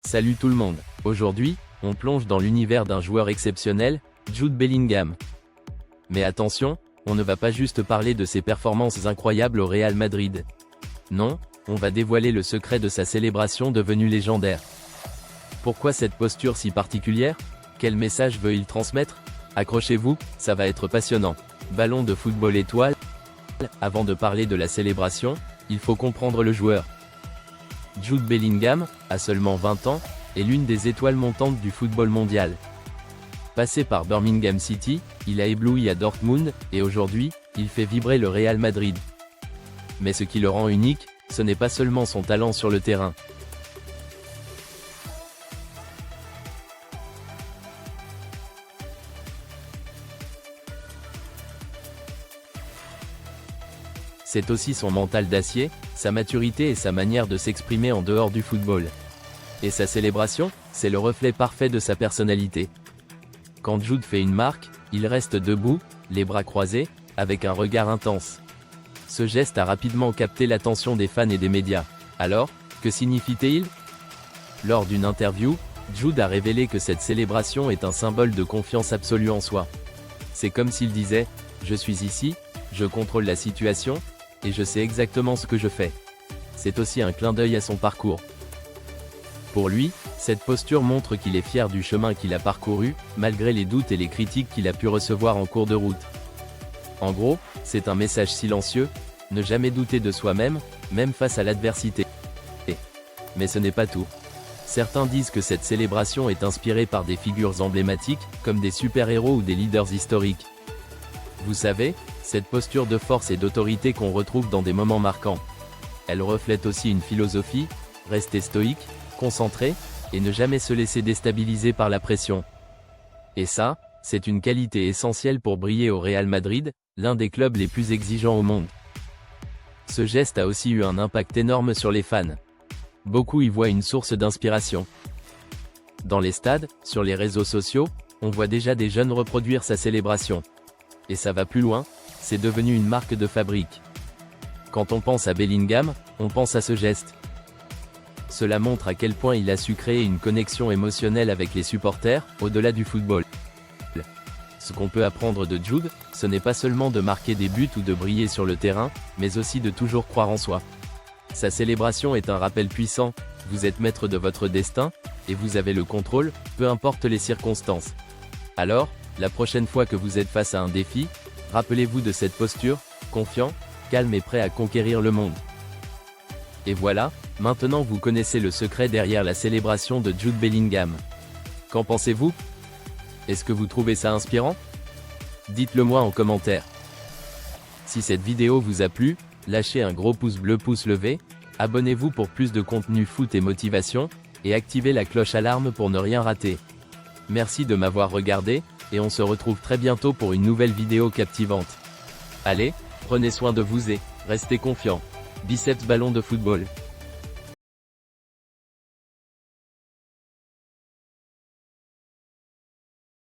Salut tout le monde. Aujourd'hui, on plonge dans l'univers d'un joueur exceptionnel, Jude Bellingham. Mais attention, on ne va pas juste parler de ses performances incroyables au Real Madrid. Non, on va dévoiler le secret de sa célébration devenue légendaire. Pourquoi cette posture si particulière? Quel message veut-il transmettre? Accrochez-vous, ça va être passionnant. Ballon de football étoile. Avant de parler de la célébration, il faut comprendre le joueur. Jude Bellingham, à seulement 20 ans, est l'une des étoiles montantes du football mondial. Passé par Birmingham City, il a ébloui à Dortmund, et aujourd'hui, il fait vibrer le Real Madrid. Mais ce qui le rend unique, ce n'est pas seulement son talent sur le terrain. C'est aussi son mental d'acier, sa maturité et sa manière de s'exprimer en dehors du football. Et sa célébration, c'est le reflet parfait de sa personnalité. Quand Jude fait une marque, il reste debout, les bras croisés, avec un regard intense. Ce geste a rapidement capté l'attention des fans et des médias. Alors, que signifie-t-il? Lors d'une interview, Jude a révélé que cette célébration est un symbole de confiance absolue en soi. C'est comme s'il disait « Je suis ici, je contrôle la situation, et je sais exactement ce que je fais ». C'est aussi un clin d'œil à son parcours. Pour lui, cette posture montre qu'il est fier du chemin qu'il a parcouru, malgré les doutes et les critiques qu'il a pu recevoir en cours de route. En gros, c'est un message silencieux, ne jamais douter de soi-même, même face à l'adversité. Mais ce n'est pas tout. Certains disent que cette célébration est inspirée par des figures emblématiques, comme des super-héros ou des leaders historiques. Vous savez, cette posture de force et d'autorité qu'on retrouve dans des moments marquants. Elle reflète aussi une philosophie, rester stoïque, concentré, et ne jamais se laisser déstabiliser par la pression. Et ça, c'est une qualité essentielle pour briller au Real Madrid, l'un des clubs les plus exigeants au monde. Ce geste a aussi eu un impact énorme sur les fans. Beaucoup y voient une source d'inspiration. Dans les stades, sur les réseaux sociaux, on voit déjà des jeunes reproduire sa célébration. Et ça va plus loin, c'est devenu une marque de fabrique. Quand on pense à Bellingham, on pense à ce geste. Cela montre à quel point il a su créer une connexion émotionnelle avec les supporters, au-delà du football. Ce qu'on peut apprendre de Jude, ce n'est pas seulement de marquer des buts ou de briller sur le terrain, mais aussi de toujours croire en soi. Sa célébration est un rappel puissant, vous êtes maître de votre destin, et vous avez le contrôle, peu importe les circonstances. Alors, la prochaine fois que vous êtes face à un défi, rappelez-vous de cette posture, confiant, calme et prêt à conquérir le monde. Et voilà, maintenant vous connaissez le secret derrière la célébration de Jude Bellingham. Qu'en pensez-vous? Est-ce que vous trouvez ça inspirant? Dites-le moi en commentaire. Si cette vidéo vous a plu, lâchez un gros pouce bleu pouce levé, abonnez-vous pour plus de contenu foot et motivation, et activez la cloche alarme pour ne rien rater. Merci de m'avoir regardé, et on se retrouve très bientôt pour une nouvelle vidéo captivante. Allez, prenez soin de vous et restez confiants. Biceps ballon de football.